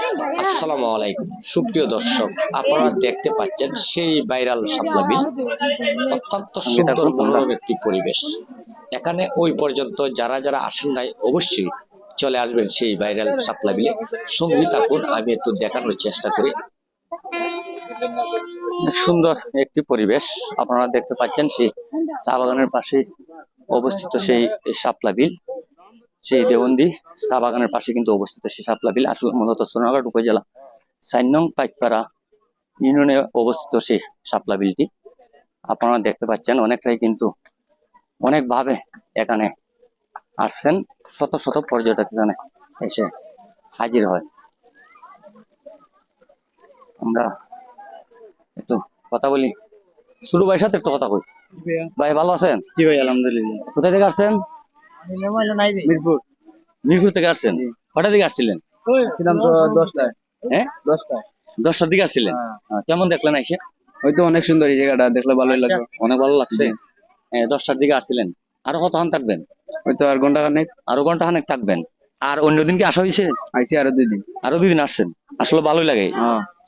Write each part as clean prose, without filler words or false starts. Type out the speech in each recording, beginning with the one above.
আসসালামু আলাইকুম সুপ্রিয় দর্শক, আপনারা দেখতে পাচ্ছেন সেই ভাইরাল শাপলা বিল। অত্যন্ত সুন্দর মনোরম একটি পরিবেশ। এখানে ওই পর্যন্ত যারা যারা আসেন নাই অবশ্যই চলে আসবেন সেই ভাইরাল শাপলা বিলে। সঙ্গী থাকুন, আমি একটু দেখানোর চেষ্টা করি। সুন্দর একটি পরিবেশ আপনারা দেখতে পাচ্ছেন, সেই চা বাগানের পাশে অবস্থিত সেই শাপলা বিল। সেই দেওবন্দি চা বাগানের পাশে কিন্তু অবস্থিত সেই শাপলা বিল। আসলে মূলত সোনারঘাট উপজেলা ৪ নং পাইকপাড়া ইউনিয়নে অবস্থিত সেই শাপলা বিলটি। আপনারা দেখতে পাচ্ছেন অনেকটাই কিন্তু অনেকভাবে এখানে আসছেন, শত শত পর্যটক এখানে এসে হাজির হয়। আমরা একটু কথা বলি, শুরু ভাইয়ের সাথে একটু কথা বলি। ভাই ভালো আছেন? জি ভাই, আলহামদুলিল্লাহ। কোথা থেকে আসছেন? মিরপুর মিরপুর থেকে আসছেন? কটার দিকে আসছিলেন? ছিলাম তো 10টায়। হ্যাঁ, 10টায় 10টার দিকে আসছিলেন। কেমন দেখলেন এসে? হয়তো অনেক সুন্দর এই জায়গাটা, দেখলে ভালোই লাগলো। অনেক ভালো লাগছে। 10টার দিকে আসছিলেন, আরো কতক্ষণ থাকবেন? হয়তো আর ঘন্টা খানেক। আরো ঘন্টা খানেক থাকবেন। আর অন্যদিন কি আসা হয়েছে? আইসি আরো 2 দিন। আরো 2 দিন আসছেন, আসলে ভালোই লাগে।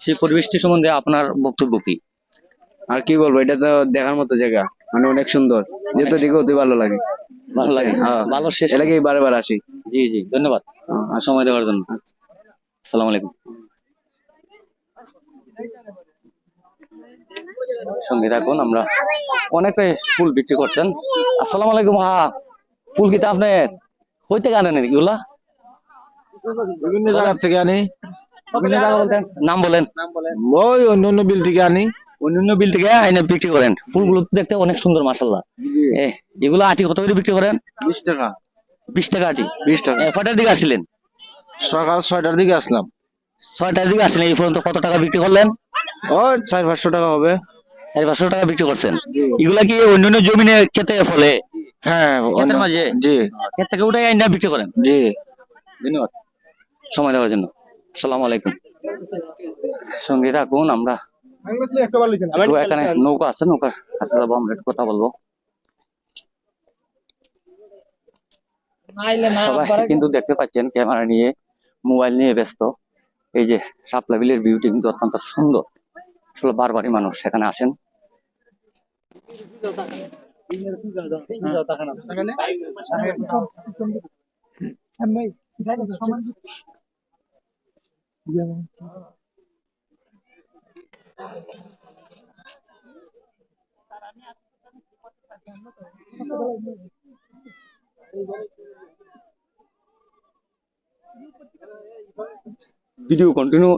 সেই পরিবেশটি সম্বন্ধে আপনার বক্তব্য কি? আর কি বলবো, এটা তো দেখার মতো জায়গা, মানে অনেক সুন্দর, যেহেতু দিকে অতি ভালো লাগে। ভালো লাগে, ভালো শেষ। এলাকে বারে আসি। জি জি, ধন্যবাদ সময় দেওয়ার জন্য। আসসালামু আলাইকুম। সঙ্গে থাকুন, আমরা অনেকে ফুল বিক্রি করছেন। আসসালামু আলাইকুম। ফুল কিতা আপনার কই থেকে আনেন এগুলা? বিভিন্ন জায়গা থেকে আনি। বিভিন্ন জায়গা বলতেন, নাম বলেন। ওই অন্য বিল থেকে আনি। অন্যান্য বিল থেকে আইনে বিক্রি করেন। ফুলগুলো দেখতে অনেক সুন্দর, মাশাআল্লাহ। এগুলো আটি কত করে বিক্রি করেন? 20 টাকা। 20 টাকা আটি। 20 টাকা। কটার দিকে আসছিলেন? সকাল 6টার দিকে আসলাম। 6টার দিকে আসছিলেন, এই পর্যন্ত কত টাকা বিক্রি করলেন? ও 400-500 টাকা হবে। 400-500 টাকা বিক্রি করছেন। এগুলা কি অন্যান্য জমিনে খেতে ফলে? হ্যাঁ, ক্ষেতের মাঝে? জি। ক্ষেত থেকে উঠে আইনা বিক্রি করেন? জি। ধন্যবাদ সময় দেওয়ার জন্য। আসসালামু আলাইকুম। সঙ্গে থাকুন, আমরা এখানে নৌকা আছে, নৌকার কাছে যাবো, আমরা একটু কথা বলবো। সবাই কিন্তু দেখতে পাচ্ছেন ক্যামেরা নিয়ে, মোবাইল নিয়ে ব্যস্ত। এই যে শাপলা বিলের ভিউটি কিন্তু অত্যন্ত সুন্দর। আসলে বারবারই মানুষ সেখানে আসেন। Video continue